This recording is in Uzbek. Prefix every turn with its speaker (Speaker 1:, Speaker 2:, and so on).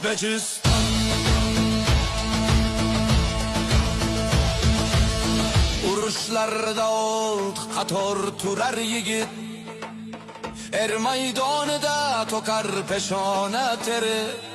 Speaker 1: Özbekistan. Uruşlarda oldu kator turar yigit, er maydanida tokar peşone teri.